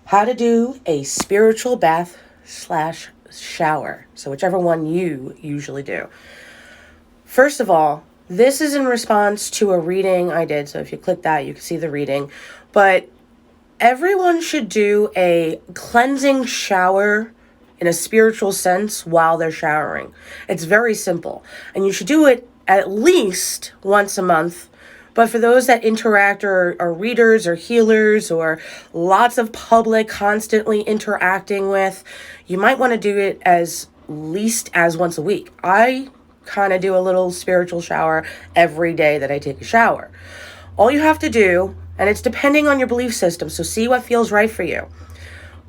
how to do a spiritual bath slash shower. So whichever one you usually do. First of all, this is in response to a reading I did. So if you click that, you can see the reading. But everyone should do a cleansing shower in a spiritual sense while they're showering. It's very simple. And you should do it at least once a month. But for those that interact or are readers or healers or lots of public constantly interacting with, you might want to do it as least as once a week. I kind of do a little spiritual shower every day that I take a shower. All you have to do, and it's depending on your belief system, so see what feels right for you.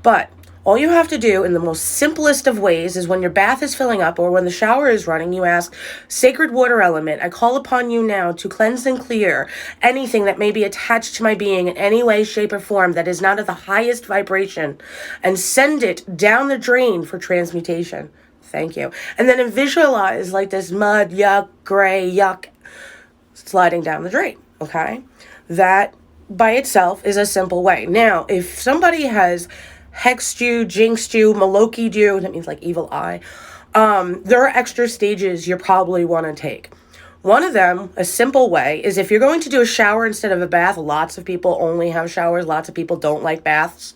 But all you have to do in the most simplest of ways is when your bath is filling up or when the shower is running, you ask, Sacred Water Element, I call upon you now to cleanse and clear anything that may be attached to my being in any way, shape, or form that is not of the highest vibration, and send it down the drain for transmutation. Thank you. And then visualize like this mud, yuck, gray, yuck, sliding down the drain, okay? That by itself is a simple way. Now, if somebody has hexed you, jinxed you, malokied you, that means like evil eye, there are extra stages you probably want to take. One of them, a simple way, is if you're going to do a shower instead of a bath. Lots of people only have showers. Lots of people don't like baths.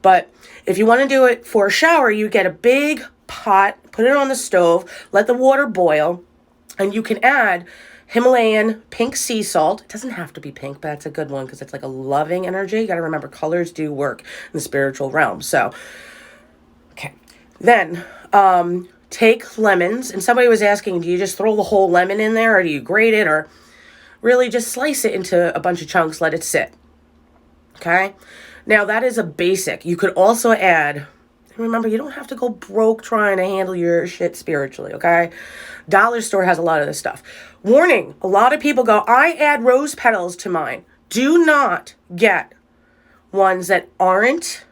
But if you want to do it for a shower, you get a big pot, put it on the stove, let the water boil, and you can add Himalayan pink sea salt. It doesn't have to be pink, but that's a good one because it's like a loving energy. You got to remember, colors do work in the spiritual realm. So, okay. Then, take lemons. And somebody was asking, do you just throw the whole lemon in there or do you grate it or really just slice it into a bunch of chunks, let it sit? Okay. Now, that is a basic. You could also add, remember, you don't have to go broke trying to handle your shit spiritually, okay? Dollar store has a lot of this stuff. Warning, a lot of people go, I add rose petals to mine. Do not get ones that aren't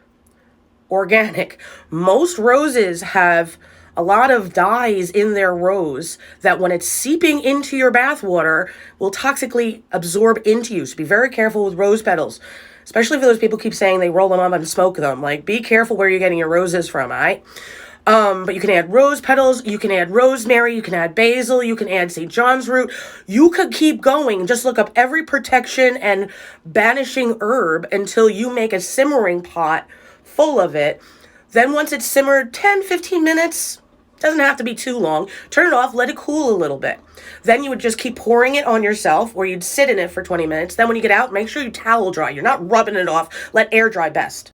organic. Most roses have a lot of dyes in their rose that when it's seeping into your bath water will toxically absorb into you. So be very careful with rose petals. Especially for those people who keep saying they roll them up and smoke them. Like, be careful where you're getting your roses from, all right? But you can add rose petals, you can add rosemary, you can add basil, you can add St. John's root. You could keep going. Just look up every protection and banishing herb until you make a simmering pot full of it. Then once it's simmered 10, 15 minutes, doesn't have to be too long, turn it off, let it cool a little bit. Then you would just keep pouring it on yourself, or you'd sit in it for 20 minutes. Then when you get out, make sure you towel dry. You're not rubbing it off. Let air dry best.